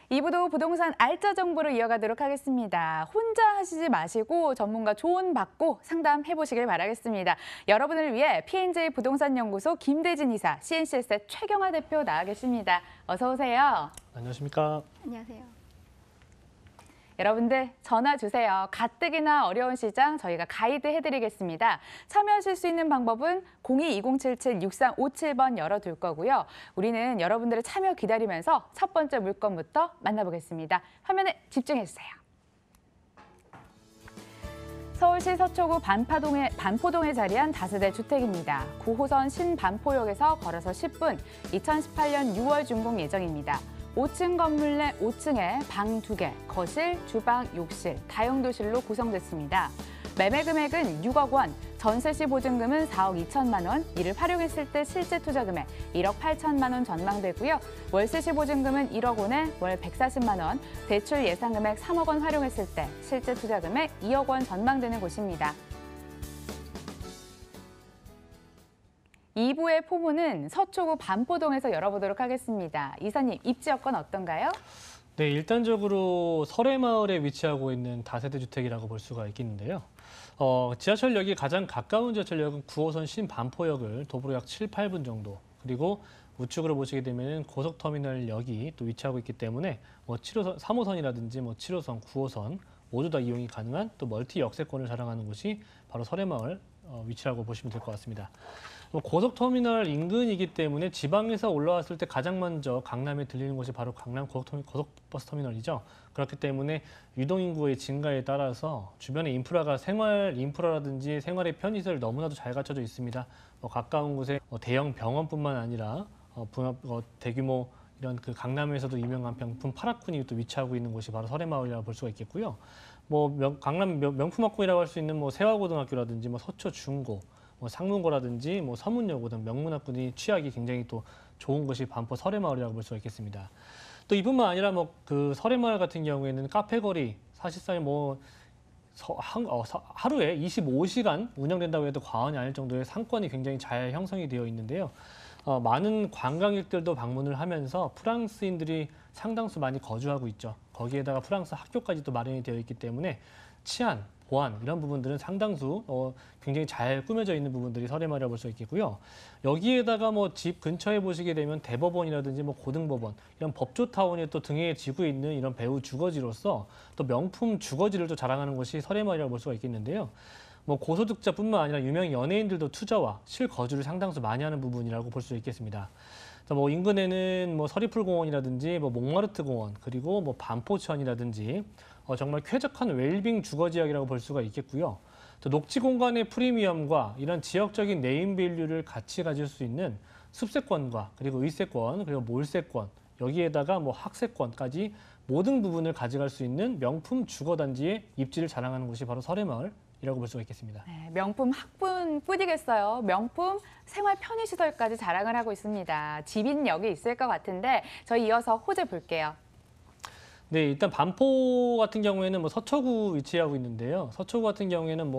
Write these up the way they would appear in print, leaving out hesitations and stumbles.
이부도 부동산 알짜 정보를 이어가도록 하겠습니다. 혼자 하시지 마시고 전문가 조언 받고 상담해 보시길 바라겠습니다. 여러분을 위해 P&J 부동산 연구소 김대진 이사, CNCS의 최경화 대표 나와 계십니다. 어서 오세요. 안녕하십니까? 안녕하세요. 여러분들 전화 주세요. 가뜩이나 어려운 시장 저희가 가이드 해드리겠습니다. 참여하실 수 있는 방법은 02-2077-6357번 열어둘 거고요. 우리는 여러분들의 참여 기다리면서 첫 번째 물건부터 만나보겠습니다. 화면에 집중해주세요. 서울시 서초구 반포동에 자리한 다세대 주택입니다. 9호선 신반포역에서 걸어서 10분, 2018년 6월 준공 예정입니다. 5층 건물 내 5층에 방 2개, 거실, 주방, 욕실, 다용도실로 구성됐습니다. 매매 금액은 6억 원, 전세 시 보증금은 4억 2천만 원, 이를 활용했을 때 실제 투자 금액 1억 8천만 원 전망되고요. 월세 시 보증금은 1억 원에 월 140만 원, 대출 예상 금액 3억 원 활용했을 때 실제 투자 금액 2억 원 전망되는 곳입니다. 2부의 포문은 서초구 반포동에서 열어보도록 하겠습니다. 이사님, 입지 여건 어떤가요? 네, 일단적으로 설해마을에 위치하고 있는 다세대 주택이라고 볼 수가 있겠는데요. 지하철역이 가장 가까운 지하철역은 9호선 신반포역을 도보로 약 7, 8분 정도, 그리고 우측으로 보시게 되면 고속터미널역이 또 위치하고 있기 때문에 7호선, 3호선이라든지 7호선, 9호선 모두 다 이용이 가능한 또 멀티 역세권을 자랑하는 곳이 바로 설해마을 위치라고 보시면 될 것 같습니다. 고속터미널 인근이기 때문에 지방에서 올라왔을 때 가장 먼저 강남에 들리는 곳이 바로 강남 고속버스터미널이죠. 그렇기 때문에 유동인구의 증가에 따라서 주변의 인프라가 생활 인프라라든지 생활의 편의시설 너무나도 잘 갖춰져 있습니다. 가까운 곳에 대형 병원뿐만 아니라 대규모 이런 그 강남에서도 유명한 명품 파라쿤이 또 위치하고 있는 곳이 바로 설해마을이라고 볼 수가 있겠고요. 강남 명품학군이라고 할 수 있는 세화고등학교라든지 서초 중고, 상문고라든지 서문여고 등 명문학군이 취하기 굉장히 또 좋은 곳이 반포 설해마을이라고 볼 수가 있겠습니다. 또 이뿐만 아니라 그 설해마을 같은 경우에는 카페거리 사실상 하루에 25시간 운영된다고 해도 과언이 아닐 정도의 상권이 굉장히 잘 형성이 되어 있는데요. 많은 관광객들도 방문을 하면서 프랑스인들이 상당수 많이 거주하고 있죠. 거기에다가 프랑스 학교까지 또 마련이 되어 있기 때문에 치안, 보안 이런 부분들은 상당수 굉장히 잘 꾸며져 있는 부분들이 설해마을이라고 볼 수 있겠고요. 여기에다가 집 근처에 보시게 되면 대법원이라든지 고등법원 이런 법조타운이 또 등에 지고 있는 이런 배우 주거지로서 또 명품 주거지를 또 자랑하는 곳이 설해마을이라고 볼 수가 있겠는데요. 고소득자뿐만 아니라 유명 연예인들도 투자와 실거주를 상당수 많이 하는 부분이라고 볼 수 있겠습니다. 인근에는 서리풀공원이라든지 몽마르트 공원, 그리고 반포천이라든지 정말 쾌적한 웰빙 주거지역이라고 볼 수가 있겠고요. 또 녹지 공간의 프리미엄과 이런 지역적인 네임밸류를 같이 가질 수 있는 숲세권과 그리고 의세권, 그리고 몰세권, 여기에다가 학세권까지 모든 부분을 가져갈 수 있는 명품 주거단지의 입지를 자랑하는 곳이 바로 설해마을이라고 볼 수가 있겠습니다. 네, 명품 학군뿐이겠어요. 명품 생활 편의시설까지 자랑을 하고 있습니다. 집인역이 있을 것 같은데 저희 이어서 호재 볼게요. 네, 일단 반포 같은 경우에는 서초구 위치하고 있는데요. 서초구 같은 경우에는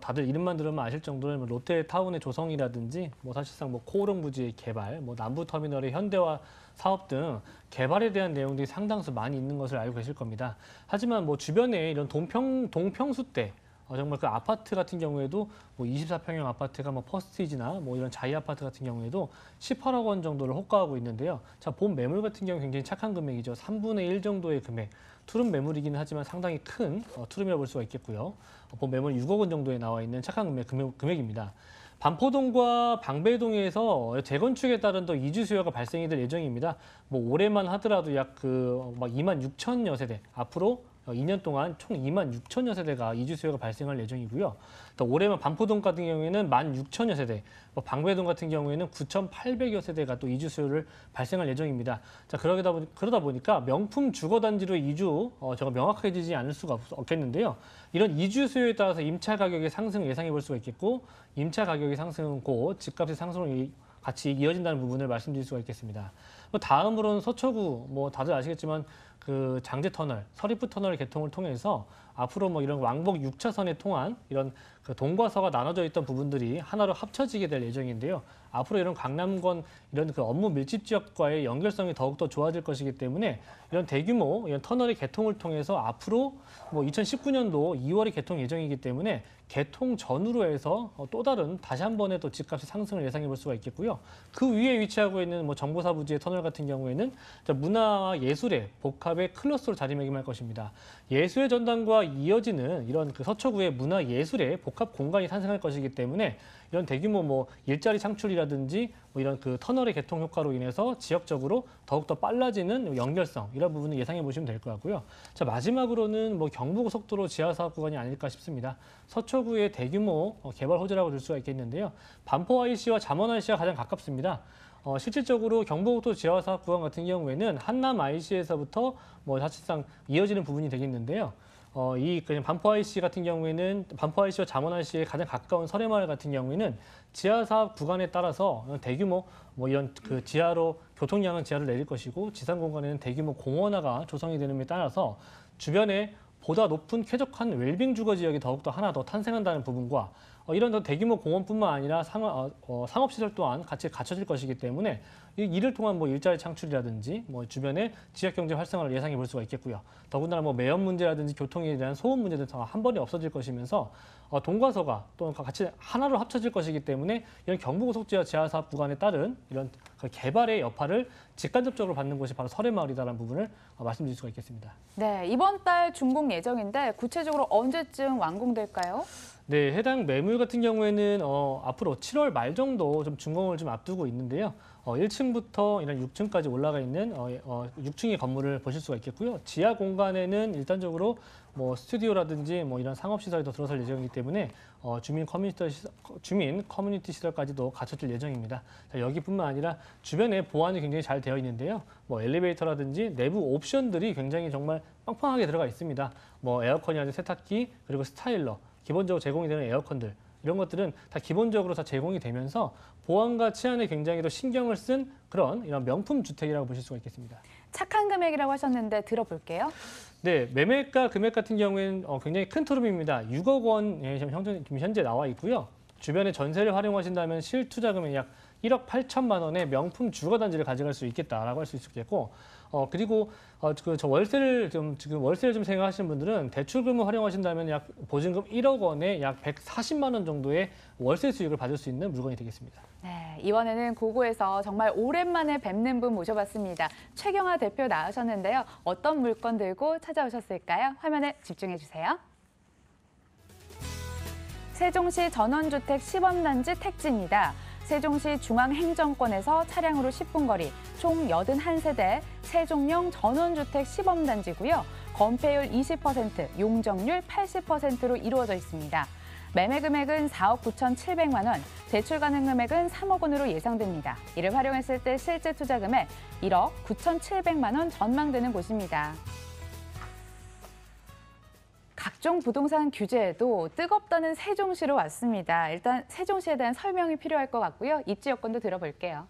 다들 이름만 들으면 아실 정도로 롯데타운의 조성이라든지 사실상 코오롱 부지의 개발, 남부터미널의 현대화 사업 등 개발에 대한 내용들이 상당수 많이 있는 것을 알고 계실 겁니다. 하지만 주변에 이런 동평수대 정말 그 아파트 같은 경우에도 24평형 아파트가 퍼스티지나 이런 자이 아파트 같은 경우에도 18억 원 정도를 호가하고 있는데요. 자, 본 매물 같은 경우 굉장히 착한 금액이죠. 3분의 1 정도의 금액. 투룸 매물이기는 하지만 상당히 큰 투룸이라고 볼 수가 있겠고요. 본 매물 6억 원 정도에 나와 있는 착한 금액입니다. 반포동과 방배동에서 재건축에 따른 또 이주 수요가 발생이 될 예정입니다. 올해만 하더라도 약 2만 6천여 세대, 앞으로 2년 동안 총 2만 6천여 세대가 이주 수요가 발생할 예정이고요. 또 올해만 반포동 같은 경우에는 1만 6천여 세대, 방배동 같은 경우에는 9,800여 세대가 또 이주 수요를 발생할 예정입니다. 자, 그러다 보니까 명품 주거단지로 이주 제가 명확하게 되지 않을 수가 없겠는데요. 이런 이주 수요에 따라서 임차 가격의 상승 예상해 볼 수가 있겠고, 임차 가격의 상승은 곧 집값의 상승으로 같이 이어진다는 부분을 말씀드릴 수가 있겠습니다. 다음으로는 서초구, 다들 아시겠지만 그 장제 터널, 서리프 터널 개통을 통해서 앞으로 뭐 이런 왕복 6차선에 통한 이런 그 동과 서가 나눠져 있던 부분들이 하나로 합쳐지게 될 예정인데요. 앞으로 이런 강남권 이런 그 업무 밀집 지역과의 연결성이 더욱더 좋아질 것이기 때문에 이런 대규모 이런 터널의 개통을 통해서 앞으로 뭐 2019년도 2월에 개통 예정이기 때문에 개통 전후로 해서 또 다른 다시 한 번의 또 집값의 상승을 예상해 볼 수가 있겠고요. 그 위에 위치하고 있는 뭐 정보사 부지의 터널 같은 경우에는 문화와 예술의 복합의 클러스로 자리매김할 것입니다. 예술의 전당과 이어지는 이런 그 서초구의 문화 예술의 복합 공간이 탄생할 것이기 때문에 이런 대규모 뭐 일자리 창출이라든지 뭐 이런 그 터널의 개통 효과로 인해서 지역적으로 더욱더 빨라지는 연결성 이런 부분을 예상해 보시면 될 것 같고요. 자, 마지막으로는 뭐 경부고속도로 지하사업 구간이 아닐까 싶습니다. 서초구의 대규모 개발 호재라고 볼 수가 있겠는데요. 반포 IC와 잠원 IC가 가장 가깝습니다. 실질적으로 경부고속도로 지하사업 구간 같은 경우에는 한남 IC에서부터 뭐 사실상 이어지는 부분이 되겠는데요. 그냥 반포 IC 같은 경우에는 반포 IC와 잠원 IC에 가장 가까운 설해마을 같은 경우에는 지하사업 구간에 따라서 대규모 뭐 이런 그 지하로 교통량은 지하를 내릴 것이고 지상 공간에는 대규모 공원화가 조성이 되는 데 따라서 주변에 보다 높은 쾌적한 웰빙 주거 지역이 더욱더 하나 더 탄생한다는 부분과 이런 더 대규모 공원뿐만 아니라 상업시설 또한 같이 갖춰질 것이기 때문에 이를 통한 뭐 일자리 창출이라든지 뭐 주변의 지역경제 활성화를 예상해 볼 수가 있겠고요. 더군다나 뭐 매연 문제라든지 교통에 대한 소음 문제도 한 번에 없어질 것이면서 동과서가 또 같이 하나로 합쳐질 것이기 때문에 이런 경부고속지하 지하사업 구간에 따른 이런 그 개발의 여파를 직간접적으로 받는 곳이 바로 설해마을이다라는 부분을 말씀드릴 수가 있겠습니다. 네, 이번 달 준공 예정인데 구체적으로 언제쯤 완공될까요? 네, 해당 매물 같은 경우에는 앞으로 7월 말 정도 좀 준공을 좀 앞두고 있는데요. 1층부터 이런 6층까지 올라가 있는 6층의 건물을 보실 수가 있겠고요. 지하 공간에는 일단적으로 뭐 스튜디오라든지 뭐 이런 상업시설이 더 들어설 예정이기 때문에 주민 커뮤니티 시설까지도 갖춰질 예정입니다. 자, 여기뿐만 아니라 주변에 보안이 굉장히 잘 되어 있는데요. 뭐 엘리베이터라든지 내부 옵션들이 굉장히 정말 빵빵하게 들어가 있습니다. 뭐 에어컨이라든지 세탁기 그리고 스타일러 기본적으로 제공이 되는 에어컨들 이런 것들은 다 기본적으로 다 제공이 되면서 보안과 치안에 굉장히 더 신경을 쓴 그런 이런 명품 주택이라고 보실 수가 있겠습니다. 착한 금액이라고 하셨는데 들어볼게요. 네, 매매가 금액 같은 경우에는 굉장히 큰 투룸입니다. 6억 원에 현재 나와 있고요. 주변에 전세를 활용하신다면 실투자금의 약 1억 8천만 원의 명품 주거단지를 가져갈 수 있겠다라고 할 수 있겠고, 그리고 저 월세를 좀 생각하시는 분들은 대출금을 활용하신다면 약 보증금 1억 원에 약 140만 원 정도의 월세 수익을 받을 수 있는 물건이 되겠습니다. 네, 이번에는 고고에서 정말 오랜만에 뵙는 분 모셔봤습니다. 최경화 대표 나오셨는데요. 어떤 물건 들고 찾아오셨을까요? 화면에 집중해 주세요. 세종시 전원주택 시범단지 택지입니다. 세종시 중앙행정권에서 차량으로 10분 거리, 총 81세대 세종형 전원주택 시범단지고요. 건폐율 20%, 용적률 80%로 이루어져 있습니다. 매매 금액은 4억 9,700만 원, 대출 가능 금액은 3억 원으로 예상됩니다. 이를 활용했을 때 실제 투자 금액 1억 9,700만 원 전망되는 곳입니다. 각종 부동산 규제에도 뜨겁다는 세종시로 왔습니다. 일단 세종시에 대한 설명이 필요할 것 같고요. 입지 여건도 들어볼게요.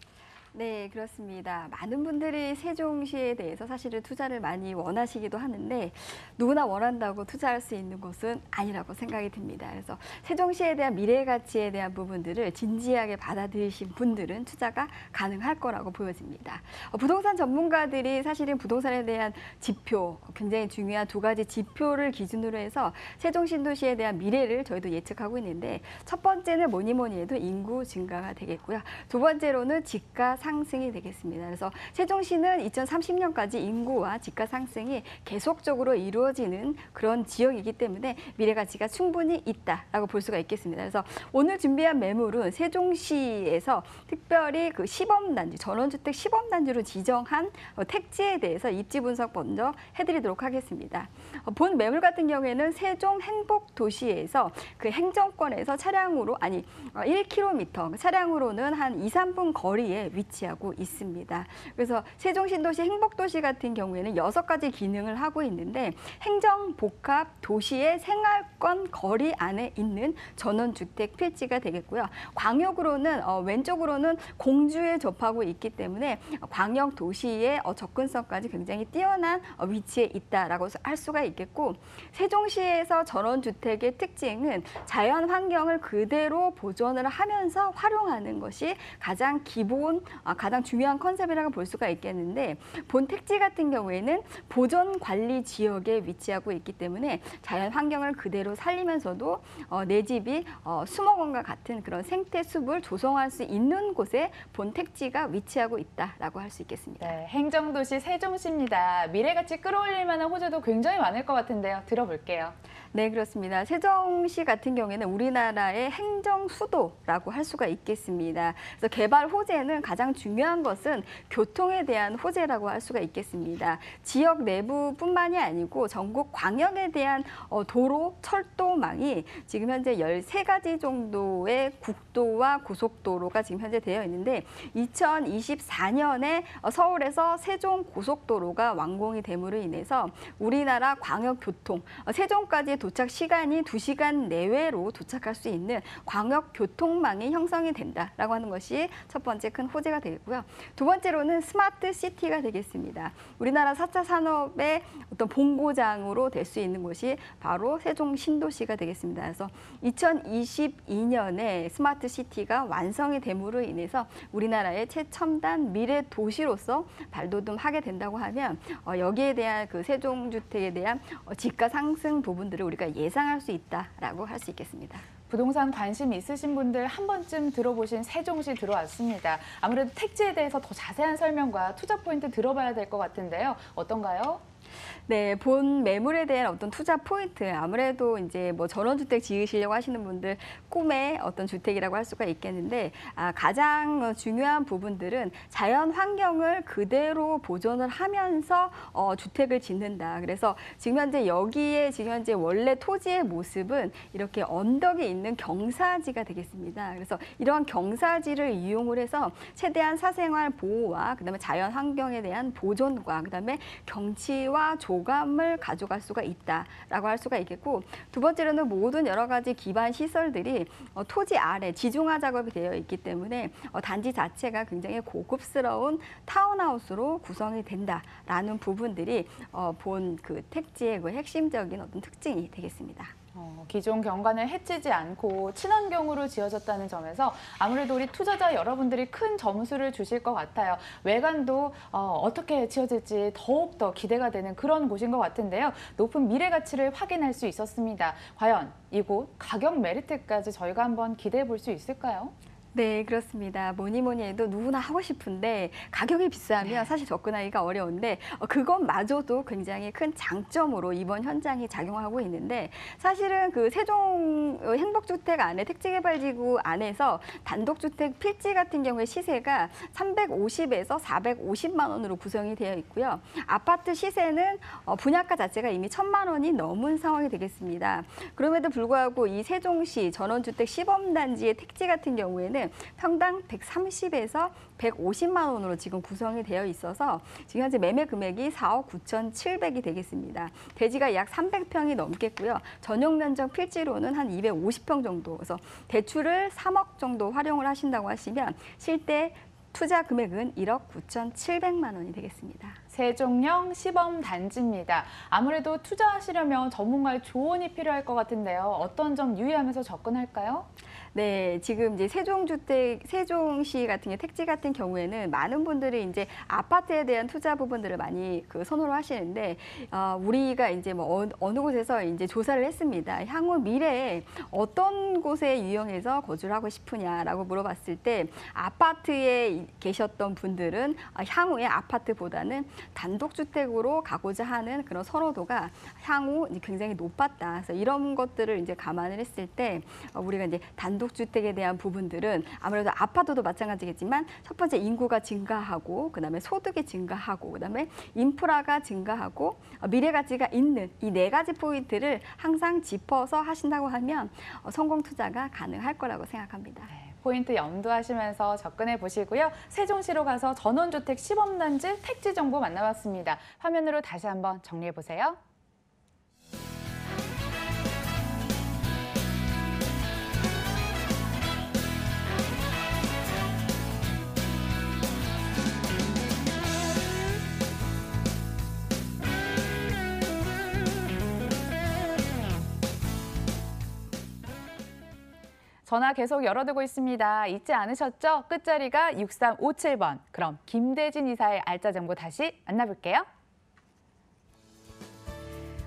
네, 그렇습니다. 많은 분들이 세종시에 대해서 사실은 투자를 많이 원하시기도 하는데 누구나 원한다고 투자할 수 있는 곳은 아니라고 생각이 듭니다. 그래서 세종시에 대한 미래 가치에 대한 부분들을 진지하게 받아들이신 분들은 투자가 가능할 거라고 보여집니다. 부동산 전문가들이 사실은 부동산에 대한 지표, 굉장히 중요한 두 가지 지표를 기준으로 해서 세종 신도시에 대한 미래를 저희도 예측하고 있는데 첫 번째는 뭐니 해도 인구 증가가 되겠고요. 두 번째로는 집가 상승이 되겠습니다. 그래서 세종시는 2030년까지 인구와 집가 상승이 계속적으로 이루어지는 그런 지역이기 때문에 미래 가치가 충분히 있다라고 볼 수가 있겠습니다. 그래서 오늘 준비한 매물은 세종시에서 특별히 그 시범단지, 전원주택 시범단지로 지정한 택지에 대해서 입지 분석 먼저 해드리도록 하겠습니다. 본 매물 같은 경우에는 세종 행복도시에서 그 행정권에서 차량으로 1km, 차량으로는 한 2, 3분 거리에 위치 위치하고 있습니다. 그래서 세종신도시 행복도시 같은 경우에는 6가지 기능을 하고 있는데 행정, 복합, 도시의 생활권 거리 안에 있는 전원주택 필지가 되겠고요. 광역으로는 왼쪽으로는 공주에 접하고 있기 때문에 광역 도시의 접근성까지 굉장히 뛰어난 위치에 있다라고 할 수가 있겠고, 세종시에서 전원주택의 특징은 자연 환경을 그대로 보존을 하면서 활용하는 것이 가장 기본, 가장 중요한 컨셉이라고 볼 수가 있겠는데, 본 택지 같은 경우에는 보존 관리 지역에 위치하고 있기 때문에 자연 환경을 그대로 살리면서도 내 집이 수목원과 같은 그런 생태 숲을 조성할 수 있는 곳에 본 택지가 위치하고 있다라고 할 수 있겠습니다. 네, 행정도시 세종시입니다. 미래같이 끌어올릴 만한 호재도 굉장히 많을 것 같은데요. 들어볼게요. 네, 그렇습니다. 세종시 같은 경우에는 우리나라의 행정 수도라고 할 수가 있겠습니다. 그래서 개발 호재는 가장 중요한 것은 교통에 대한 호재라고 할 수가 있겠습니다. 지역 내부뿐만이 아니고 전국 광역에 대한 도로, 철도망이 지금 현재 13가지 정도의 국도와 고속도로가 지금 현재 되어 있는데, 2024년에 서울에서 세종 고속도로가 완공이 됨으로 인해서 우리나라 광역교통, 세종까지 도착 시간이 2시간 내외로 도착할 수 있는 광역교통망이 형성이 된다라고 하는 것이 첫 번째 큰 호재가 되겠고요. 두 번째로는 스마트 시티가 되겠습니다. 우리나라 4차 산업의 어떤 본고장으로 될 수 있는 곳이 바로 세종 신도시가 되겠습니다. 그래서 2022년에 스마트 시티가 완성이 됨으로 인해서 우리나라의 최첨단 미래 도시로서 발돋움하게 된다고 하면 여기에 대한 그 세종주택에 대한 집가 상승 부분들을 우리가 예상할 수 있다라고 할 수 있겠습니다. 부동산 관심 있으신 분들 한 번쯤 들어보신 세종시 들어왔습니다. 아무래도 택지에 대해서 더 자세한 설명과 투자 포인트 들어봐야 될 것 같은데요. 어떤가요? 네, 본 매물에 대한 어떤 투자 포인트, 아무래도 이제 뭐 전원주택 지으시려고 하시는 분들 꿈의 어떤 주택이라고 할 수가 있겠는데, 가장 중요한 부분들은 자연 환경을 그대로 보존을 하면서 주택을 짓는다. 그래서 지금 현재 여기에 지금 현재 원래 토지의 모습은 이렇게 언덕에 있는 경사지가 되겠습니다. 그래서 이러한 경사지를 이용을 해서 최대한 사생활 보호와 그다음에 자연 환경에 대한 보존과 그다음에 경치와 조감을 가져갈 수가 있다라고 할 수가 있겠고, 두 번째로는 모든 여러 가지 기반 시설들이 토지 아래 지중화 작업이 되어 있기 때문에 단지 자체가 굉장히 고급스러운 타운하우스로 구성이 된다라는 부분들이 본 그 택지의 그 핵심적인 어떤 특징이 되겠습니다. 기존 경관을 해치지 않고 친환경으로 지어졌다는 점에서 아무래도 우리 투자자 여러분들이 큰 점수를 주실 것 같아요. 외관도 어떻게 지어질지 더욱더 기대가 되는 그런 곳인 것 같은데요. 높은 미래 가치를 확인할 수 있었습니다. 과연 이곳 가격 메리트까지 저희가 한번 기대해 볼 수 있을까요? 네, 그렇습니다. 뭐니 해도 누구나 하고 싶은데 가격이 비싸면 사실 접근하기가 어려운데 그것마저도 굉장히 큰 장점으로 이번 현장이 작용하고 있는데, 사실은 그 세종 행복주택 안에 택지개발지구 안에서 단독주택 필지 같은 경우에 시세가 350에서 450만 원으로 구성이 되어 있고요. 아파트 시세는 분양가 자체가 이미 1,000만 원이 넘은 상황이 되겠습니다. 그럼에도 불구하고 이 세종시 전원주택 시범단지의 택지 같은 경우에는 평당 130에서 150만 원으로 지금 구성이 되어 있어서 지금 현재 매매 금액이 4억 9,700이 되겠습니다. 대지가 약 300평이 넘겠고요. 전용 면적 필지로는 한 250평 정도. 그래서 대출을 3억 정도 활용을 하신다고 하시면 실제 투자 금액은 1억 9,700만 원이 되겠습니다. 세종형 시범 단지입니다. 아무래도 투자하시려면 전문가의 조언이 필요할 것 같은데요. 어떤 점 유의하면서 접근할까요? 네, 지금 이제 세종시 같은 택지 같은 경우에는 많은 분들이 이제 아파트에 대한 투자 부분들을 많이 선호를 하시는데, 우리가 이제 뭐 어느 곳에서 이제 조사를 했습니다. 향후 미래에 어떤 곳에 유용해서 거주를 하고 싶으냐라고 물어봤을 때 아파트에 계셨던 분들은 향후에 아파트보다는 단독주택으로 가고자 하는 그런 선호도가 향후 굉장히 높았다. 그래서 이런 것들을 이제 감안을 했을 때 우리가 이제 단독주택에 대한 부분들은 아무래도 아파트도 마찬가지겠지만 첫 번째 인구가 증가하고 그다음에 소득이 증가하고 그다음에 인프라가 증가하고 미래 가치가 있는 이 4가지 포인트를 항상 짚어서 하신다고 하면 성공 투자가 가능할 거라고 생각합니다. 네, 포인트 염두하시면서 접근해 보시고요. 세종시로 가서 전원주택 시범단지 택지 정보 만나봤습니다. 화면으로 다시 한번 정리해 보세요. 전화 계속 열어두고 있습니다. 잊지 않으셨죠? 끝자리가 6357번. 그럼 김대진 이사의 알짜 정보 다시 만나볼게요.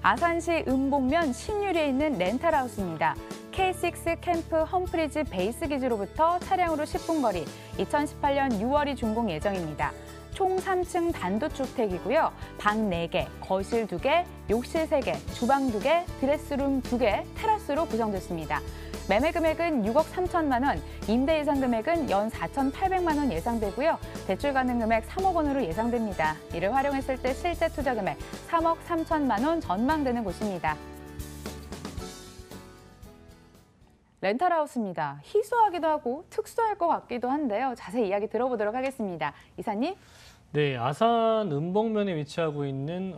아산시 은봉면 신유리에 있는 렌탈하우스입니다. K6 캠프 험프리즈 베이스 기지로부터 차량으로 10분 거리, 2018년 6월이 준공 예정입니다. 총 3층 단독주택이고요. 방 4개, 거실 2개, 욕실 3개, 주방 2개, 드레스룸 2개, 테라스로 구성됐습니다. 매매 금액은 6억 3천만 원, 임대 예상 금액은 연 4,800만 원 예상되고요. 대출 가능 금액 3억 원으로 예상됩니다. 이를 활용했을 때 실제 투자 금액 3억 3천만 원 전망되는 곳입니다. 렌탈하우스입니다. 희소하기도 하고 특수할 것 같기도 한데요. 자세히 이야기 들어보도록 하겠습니다. 이사님. 네, 아산 은봉면에 위치하고 있는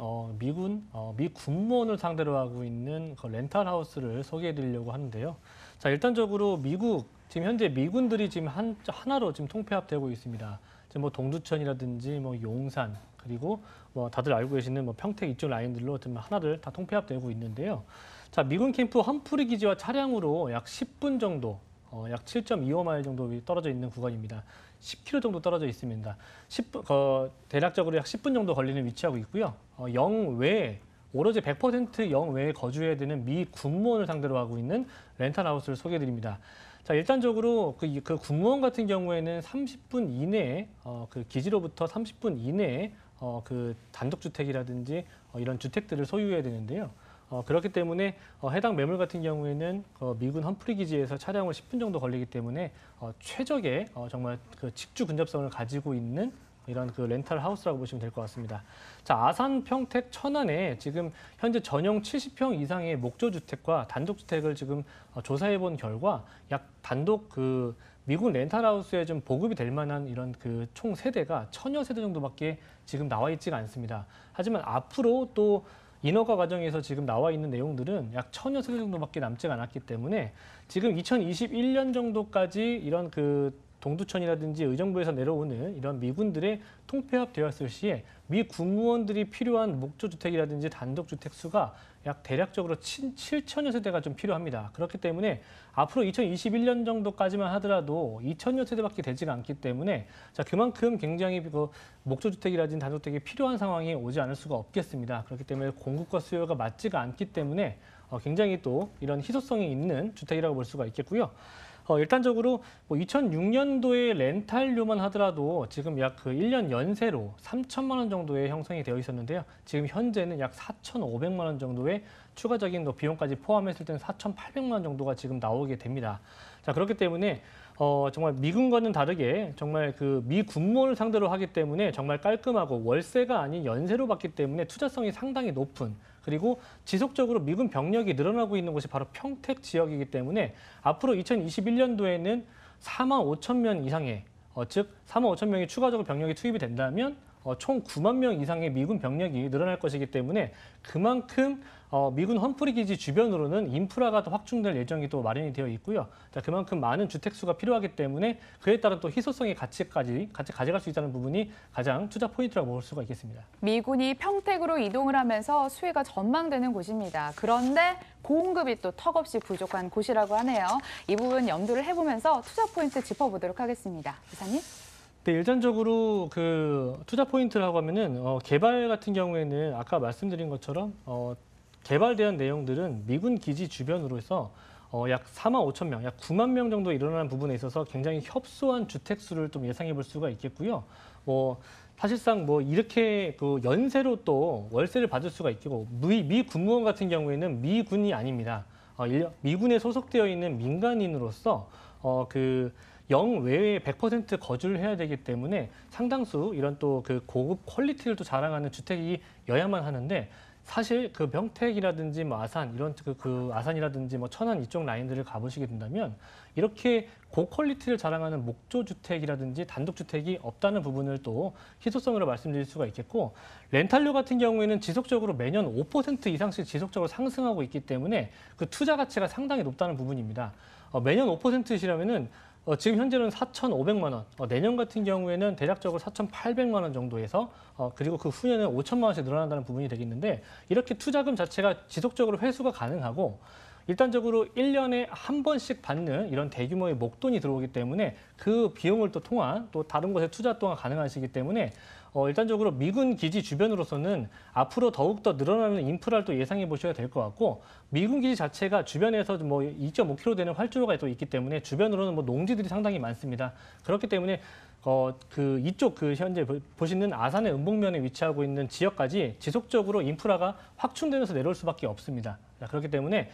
미 군무원을 상대로 하고 있는 그 렌탈하우스를 소개해드리려고 하는데요. 자, 일단적으로 지금 현재 미군들이 지금 하나로 지금 통폐합되고 있습니다. 지금 뭐 동두천이라든지 뭐 용산, 그리고 뭐 다들 알고 계시는 뭐 평택 이쪽 라인들로 지금 하나를 다 통폐합되고 있는데요. 자, 미군 캠프 험프리 기지와 차량으로 약 10분 정도, 약 7.25마일 정도 떨어져 있는 구간입니다. 10km 정도 떨어져 있습니다. 대략적으로 약 10분 정도 걸리는 위치하고 있고요. 영외에 오로지 100% 영외에 거주해야 되는 미 군무원을 상대로 하고 있는 렌탈하우스를 소개해드립니다. 자, 일단적으로 그 군무원 같은 경우에는 30분 이내에 그 기지로부터 30분 이내에 그 단독주택이라든지 이런 주택들을 소유해야 되는데요. 그렇기 때문에 해당 매물 같은 경우에는 미군 험프리 기지에서 차량으로 10분 정도 걸리기 때문에 최적의 정말 그 직주 근접성을 가지고 있는 이런 그 렌탈 하우스라고 보시면 될 것 같습니다. 자, 아산, 평택, 천안에 지금 현재 전용 70평 이상의 목조주택과 단독주택을 지금 조사해 본 결과 약 단독 그 미군 렌탈하우스에 좀 보급이 될 만한 이런 그 총 세대가 1000여 세대 정도밖에 지금 나와 있지가 않습니다. 하지만 앞으로 또 인허가 과정에서 지금 나와 있는 내용들은 약 1000여 세대 정도밖에 남지가 않았기 때문에 지금 2021년 정도까지 이런 그 동두천이라든지 의정부에서 내려오는 이런 미군들의 통폐합되었을 시에 미 군무원들이 필요한 목조주택이라든지 단독주택 수가 약 대략적으로 7천여 세대가 좀 필요합니다. 그렇기 때문에 앞으로 2021년 정도까지만 하더라도 2천여 세대밖에 되지가 않기 때문에 자, 그만큼 굉장히 그 목조주택이라든지 단독주택이 필요한 상황이 오지 않을 수가 없겠습니다. 그렇기 때문에 공급과 수요가 맞지가 않기 때문에 굉장히 또 이런 희소성이 있는 주택이라고 볼 수가 있겠고요. 일단적으로 뭐 2006년도에 렌탈료만 하더라도 지금 약 그 1년 연세로 3천만 원 정도의 형성이 되어 있었는데요. 지금 현재는 약 4,500만 원 정도의 추가적인 비용까지 포함했을 때는 4,800만 원 정도가 지금 나오게 됩니다. 자, 그렇기 때문에 정말 미군과는 다르게 정말 그 미 군무원을 상대로 하기 때문에 정말 깔끔하고 월세가 아닌 연세로 받기 때문에 투자성이 상당히 높은, 그리고 지속적으로 미군 병력이 늘어나고 있는 곳이 바로 평택 지역이기 때문에 앞으로 2021년도에는 4만 5천 명 이상의 즉 4만 5천 명이 추가적으로 병력이 투입이 된다면 총 9만 명 이상의 미군 병력이 늘어날 것이기 때문에 그만큼 미군 험프리 기지 주변으로는 인프라가 더 확충될 예정이 또 마련이 되어 있고요. 자, 그만큼 많은 주택 수가 필요하기 때문에 그에 따른 또 희소성의 가치까지 같이 가져갈 수 있다는 부분이 가장 투자 포인트라고 볼 수가 있겠습니다. 미군이 평택으로 이동을 하면서 수혜가 전망되는 곳입니다. 그런데 공급이 또 턱없이 부족한 곳이라고 하네요. 이 부분 염두를 해보면서 투자 포인트 짚어보도록 하겠습니다. 이사님. 네, 일반적으로 그 투자 포인트라고 하면은 개발 같은 경우에는 아까 말씀드린 것처럼 개발된 내용들은 미군 기지 주변으로서 약 4만 5천 명, 약 9만 명 정도 일어나는 부분에 있어서 굉장히 협소한 주택 수를 좀 예상해 볼 수가 있겠고요. 사실상 이렇게 그 연세로 또 월세를 받을 수가 있고 미 군무원 같은 경우에는 미군이 아닙니다. 미군에 소속되어 있는 민간인으로서 그 영외에 100% 거주를 해야 되기 때문에 상당수 이런 또 그 고급 퀄리티를 또 자랑하는 주택이 여야만 하는데 사실 그 평택이라든지 뭐 아산 이런 그 아산이라든지 뭐 천안 이쪽 라인들을 가보시게 된다면 이렇게 고퀄리티를 자랑하는 목조주택이라든지 단독주택이 없다는 부분을 또 희소성으로 말씀드릴 수가 있겠고, 렌탈료 같은 경우에는 지속적으로 매년 5% 이상씩 지속적으로 상승하고 있기 때문에 그 투자 가치가 상당히 높다는 부분입니다. 매년 5%시라면은 지금 현재는 4,500만 원, 내년 같은 경우에는 대략적으로 4,800만 원 정도에서 그리고 그 후에는 5천만 원씩 늘어난다는 부분이 되겠는데, 이렇게 투자금 자체가 지속적으로 회수가 가능하고 일단적으로 1년에 한 번씩 받는 이런 대규모의 목돈이 들어오기 때문에 그 비용을 또 통한 또 다른 곳에 투자 또한 가능하시기 때문에 일단적으로 미군 기지 주변으로서는 앞으로 더욱더 늘어나는 인프라를 또 예상해 보셔야 될 것 같고, 미군 기지 자체가 주변에서 뭐 2.5km 되는 활주로가 또 있기 때문에 주변으로는 뭐 농지들이 상당히 많습니다. 그렇기 때문에 이쪽 현재 보시는 아산의 음봉면에 위치하고 있는 지역까지 지속적으로 인프라가 확충되면서 내려올 수밖에 없습니다. 그렇기 때문에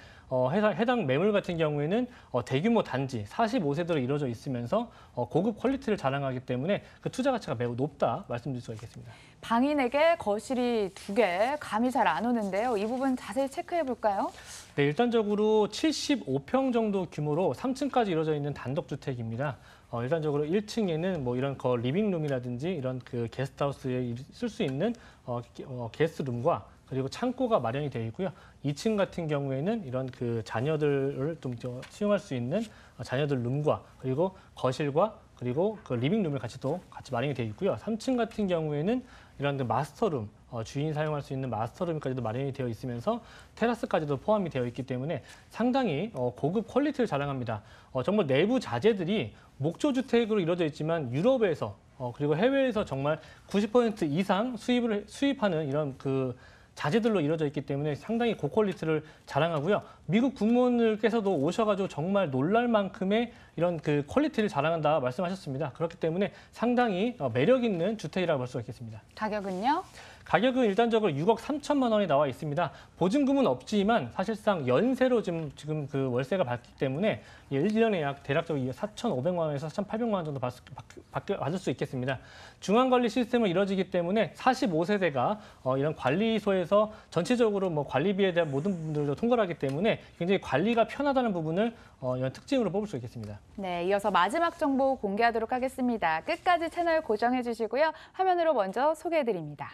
해당 매물 같은 경우에는 대규모 단지 45세대로 이루어져 있으면서 고급 퀄리티를 자랑하기 때문에 그 투자 가치가 매우 높다 말씀드릴 수가 있겠습니다. 방이 4개, 거실이 2개, 감이 잘 안 오는데요. 이 부분 자세히 체크해 볼까요? 네, 일단적으로 75평 정도 규모로 3층까지 이루어져 있는 단독주택입니다. 일단적으로 1층에는 뭐 이런 리빙룸이라든지 이런 그 게스트하우스에 쓸 수 있는 게스트룸과 그리고 창고가 마련이 되어 있고요. 2층 같은 경우에는 이런 그 자녀들을 좀 수용할 수 있는 자녀들 룸과 그리고 거실과 그리고 그 리빙룸을 같이 마련이 되어 있고요. 3층 같은 경우에는 이런 그 마스터룸, 주인이 사용할 수 있는 마스터룸까지도 마련이 되어 있으면서 테라스까지도 포함이 되어 있기 때문에 상당히 고급 퀄리티를 자랑합니다. 정말 내부 자재들이 목조주택으로 이루어져 있지만 유럽에서 그리고 해외에서 정말 90% 이상 수입하는 이런 그 자재들로 이루어져 있기 때문에 상당히 고퀄리티를 자랑하고요. 미국 국무원들께서도 오셔가지고 정말 놀랄 만큼의 이런 그 퀄리티를 자랑한다 말씀하셨습니다. 그렇기 때문에 상당히 매력 있는 주택이라고 볼 수가 있겠습니다. 가격은요? 가격은 일단적으로 6억 3천만 원이 나와 있습니다. 보증금은 없지만 사실상 연세로 지금 그 월세가 받기 때문에 1년에 약 대략적으로 4,500만 원에서 4,800만 원 정도 받을 수 있겠습니다. 중앙관리 시스템으로 이루어지기 때문에 45세대가 이런 관리소에서 전체적으로 뭐 관리비에 대한 모든 부분들도 통과를 하기 때문에 굉장히 관리가 편하다는 부분을 이런 특징으로 뽑을 수 있겠습니다. 네, 이어서 마지막 정보 공개하도록 하겠습니다. 끝까지 채널 고정해 주시고요. 화면으로 먼저 소개해 드립니다.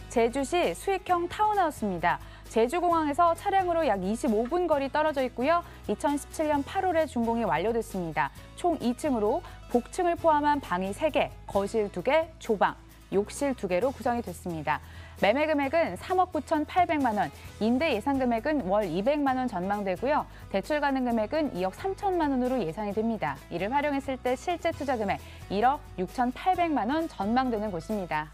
제주시 수익형 타운하우스입니다. 제주공항에서 차량으로 약 25분 거리 떨어져 있고요. 2017년 8월에 준공이 완료됐습니다. 총 2층으로 복층을 포함한 방이 3개, 거실 2개, 조방, 욕실 2개로 구성이 됐습니다. 매매 금액은 3억 9,800만 원, 임대 예상 금액은 월 200만 원 전망되고요. 대출 가능 금액은 2억 3천만 원으로 예상이 됩니다. 이를 활용했을 때 실제 투자 금액 1억 6,800만 원 전망되는 곳입니다.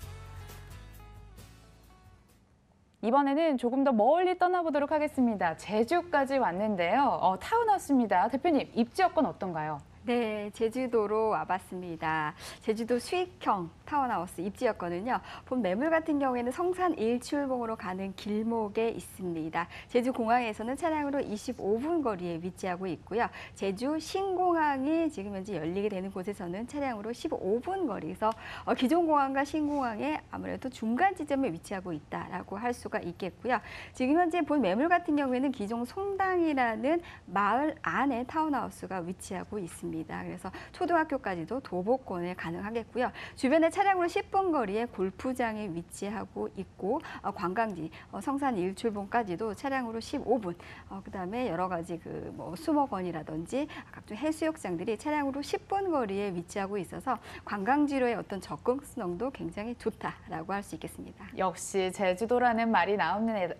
이번에는 조금 더 멀리 떠나보도록 하겠습니다. 제주까지 왔는데요. 타운하우스입니다. 대표님, 입지 여건 어떤가요? 네, 제주도로 와봤습니다. 제주도 수익형 타운하우스 입지 여건은요. 본 매물 같은 경우에는 성산 1출봉으로 가는 길목에 있습니다. 제주공항에서는 차량으로 25분 거리에 위치하고 있고요. 제주 신공항이 지금 현재 열리게 되는 곳에서는 차량으로 15분 거리에서 기존 공항과 신공항의 아무래도 중간 지점에 위치하고 있다라고 할 수가 있겠고요. 지금 현재 본 매물 같은 경우에는 기종 송당이라는 마을 안에 타운하우스가 위치하고 있습니다. 그래서 초등학교까지도 도보권에 가능하겠고요. 주변에 차량으로 10분 거리에 골프장이 위치하고 있고 관광지 성산 1출봉까지도 차량으로 15분. 그다음에 여러 가지 뭐 수목원이라든지 각종 해수욕장들이 차량으로 10분 거리에 위치하고 있어서 관광지로의 어떤 접근성도 굉장히 좋다라고 할 수 있겠습니다. 역시 제주도라는 말이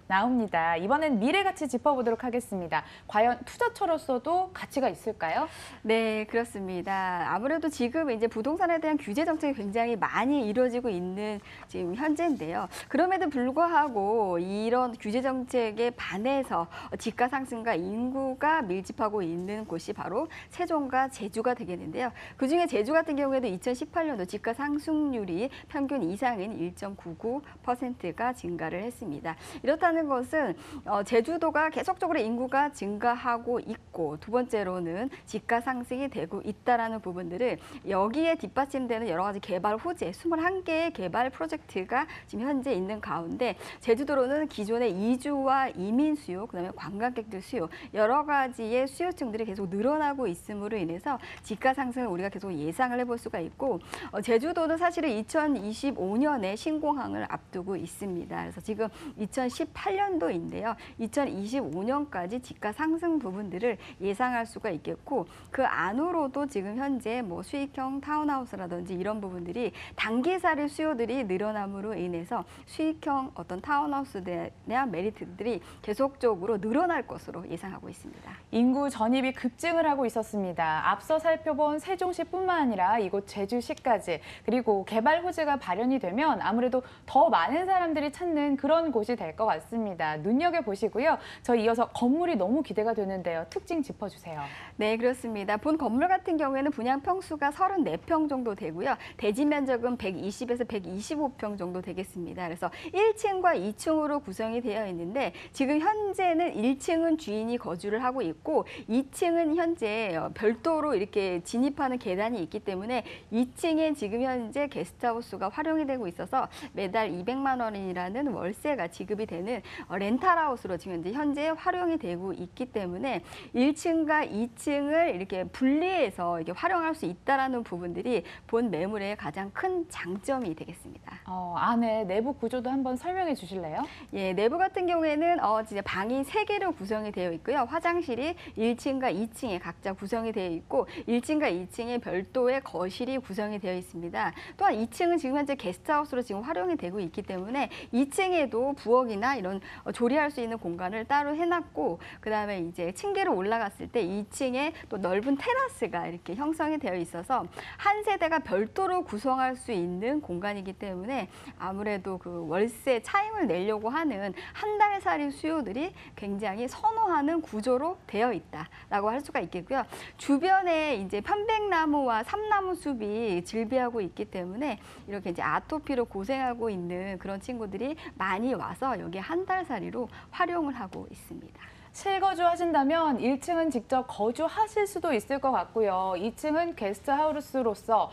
나옵니다. 이번엔 미래가치 짚어보도록 하겠습니다. 과연 투자처로서도 가치가 있을까요? 네, 그렇습니다. 아무래도 지금 이제 부동산에 대한 규제 정책이 굉장히 많이 이루어지고 있는 지금 현재인데요. 그럼에도 불구하고 이런 규제 정책에 반해서 집가 상승과 인구가 밀집하고 있는 곳이 바로 세종과 제주가 되겠는데요. 그중에 제주 같은 경우에도 2018년도 집가 상승률이 평균 이상인 1.99%가 증가를 했습니다. 이렇다는 것은 제주도가 계속적으로 인구가 증가하고 있고, 두 번째로는 집가 상승이 활용이 되고 있다라는 부분들을 여기에 뒷받침되는 여러 가지 개발 호재, 21개의 개발 프로젝트가 지금 현재 있는 가운데 제주도로는 기존의 이주와 이민 수요, 그다음에 관광객들 수요, 여러 가지의 수요층들이 계속 늘어나고 있음으로 인해서 집가 상승을 우리가 계속 예상을 해볼 수가 있고 제주도는 사실은 2025년에 신공항을 앞두고 있습니다. 그래서 지금 2018년도인데요. 2025년까지 집가 상승 부분들을 예상할 수가 있겠고 그 안으로도 지금 현재 뭐 수익형 타운하우스라든지 이런 부분들이 단기살이 수요들이 늘어남으로 인해서 수익형 어떤 타운하우스에 대한 메리트들이 계속적으로 늘어날 것으로 예상하고 있습니다. 인구 전입이 급증을 하고 있었습니다. 앞서 살펴본 세종시뿐만 아니라 이곳 제주시까지 그리고 개발 호재가 발현이 되면 아무래도 더 많은 사람들이 찾는 그런 곳이 될 것 같습니다. 눈여겨보시고요. 저희 이어서 건물이 너무 기대가 되는데요. 특징 짚어주세요. 네, 그렇습니다. 본 건물 같은 경우에는 분양 평수가 34평 정도 되고요. 대지 면적은 120에서 125평 정도 되겠습니다. 그래서 1층과 2층으로 구성이 되어 있는데 지금 현재는 1층은 주인이 거주를 하고 있고 2층은 현재 별도로 이렇게 진입하는 계단이 있기 때문에 2층에 지금 현재 게스트하우스가 활용이 되고 있어서 매달 200만 원이라는 월세가 지급이 되는 렌탈하우스로 지금 현재 활용이 되고 있기 때문에 1층과 2층을 이렇게 분리해서 이렇게 활용할 수 있다라는 부분들이 본 매물의 가장 큰 장점이 되겠습니다. 안에 내부 구조도 한번 설명해 주실래요? 예, 내부 같은 경우에는 진짜 방이 3개로 구성이 되어 있고요. 화장실이 1층과 2층에 각자 구성이 되어 있고 1층과 2층에 별도의 거실이 구성이 되어 있습니다. 또한 2층은 지금 현재 게스트하우스로 지금 활용이 되고 있기 때문에 2층에도 부엌이나 이런 조리할 수 있는 공간을 따로 해놨고 그다음에 이제 층계로 올라갔을 때 2층에 또 넓은 테라스가 이렇게 형성이 되어 있어서 한 세대가 별도로 구성할 수 있는 공간이기 때문에 아무래도 그 월세 차임을 내려고 하는 한 달살이 수요들이 굉장히 선호하는 구조로 되어 있다라고 할 수가 있겠고요. 주변에 이제 편백나무와 삼나무 숲이 즐비하고 있기 때문에 이렇게 이제 아토피로 고생하고 있는 그런 친구들이 많이 와서 여기 한 달살이로 활용을 하고 있습니다. 실거주 하신다면 1층은 직접 거주하실 수도 있을 것 같고요. 2층은 게스트하우스로서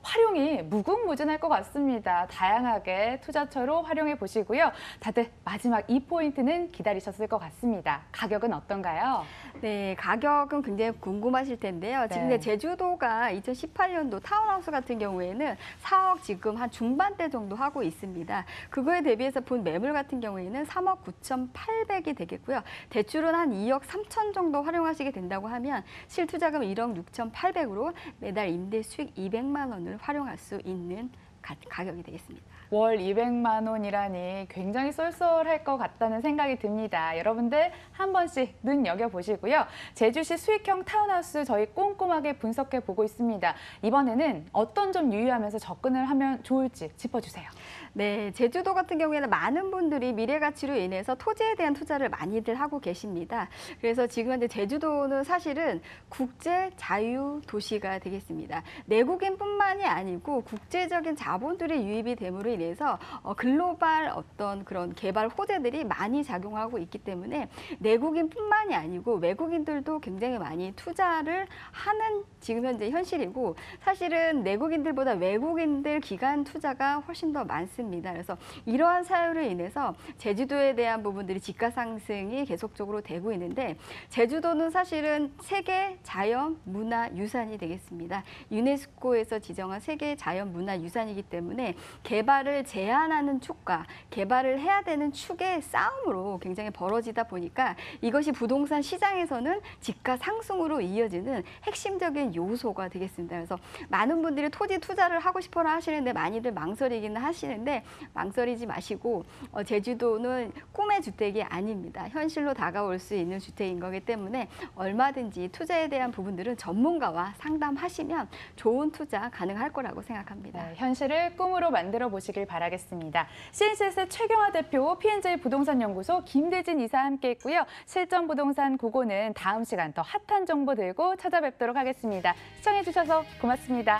활용이 무궁무진할 것 같습니다. 다양하게 투자처로 활용해 보시고요. 다들 마지막 이 포인트는 기다리셨을 것 같습니다. 가격은 어떤가요? 네, 가격은 굉장히 궁금하실 텐데요. 지금 네. 제주도가 2018년도 타운하우스 같은 경우에는 4억 지금 한 중반대 정도 하고 있습니다. 그거에 대비해서 본 매물 같은 경우에는 3억 9,800이 되겠고요. 대출은 한 2억 3천 정도 활용하시게 된다고 하면 실투자금 1억 6,800으로 매달 임대 수익 200만 원을 활용할 수 있는 가격이 되겠습니다. 월 200만 원이라니 굉장히 쏠쏠할 것 같다는 생각이 듭니다. 여러분들 한 번씩 눈여겨보시고요. 제주시 수익형 타운하우스 저희 꼼꼼하게 분석해 보고 있습니다. 이번에는 어떤 점 유의하면서 접근을 하면 좋을지 짚어주세요. 네, 제주도 같은 경우에는 많은 분들이 미래 가치로 인해서 토지에 대한 투자를 많이들 하고 계십니다. 그래서 지금 현재 제주도는 사실은 국제 자유 도시가 되겠습니다. 내국인뿐만이 아니고 국제적인 자본들의 유입이 됨으로 인해서 글로벌 어떤 그런 개발 호재들이 많이 작용하고 있기 때문에 내국인뿐만이 아니고 외국인들도 굉장히 많이 투자를 하는 지금 현재 현실이고 사실은 내국인들보다 외국인들 기관 투자가 훨씬 더 많습니다. 그래서 이러한 사유로 인해서 제주도에 대한 부분들이 집가 상승이 계속적으로 되고 있는데 제주도는 사실은 세계 자연 문화 유산이 되겠습니다. 유네스코에서 지정한 세계 자연 문화 유산이기 때문에 개발을 제한하는 축과 개발을 해야 되는 축의 싸움으로 굉장히 벌어지다 보니까 이것이 부동산 시장에서는 집가 상승으로 이어지는 핵심적인 요소가 되겠습니다. 그래서 많은 분들이 토지 투자를 하고 싶어라 하시는데 많이들 망설이기는 하시는데 망설이지 마시고 제주도는 꿈의 주택이 아닙니다. 현실로 다가올 수 있는 주택인 거기 때문에 얼마든지 투자에 대한 부분들은 전문가와 상담하시면 좋은 투자 가능할 거라고 생각합니다. 네, 현실을 꿈으로 만들어 보시길 바라겠습니다. CNCS의 최경화 대표, P&J 부동산연구소 김대진 이사 함께했고요. 실전부동산 고고는 다음 시간 더 핫한 정보 들고 찾아뵙도록 하겠습니다. 시청해주셔서 고맙습니다.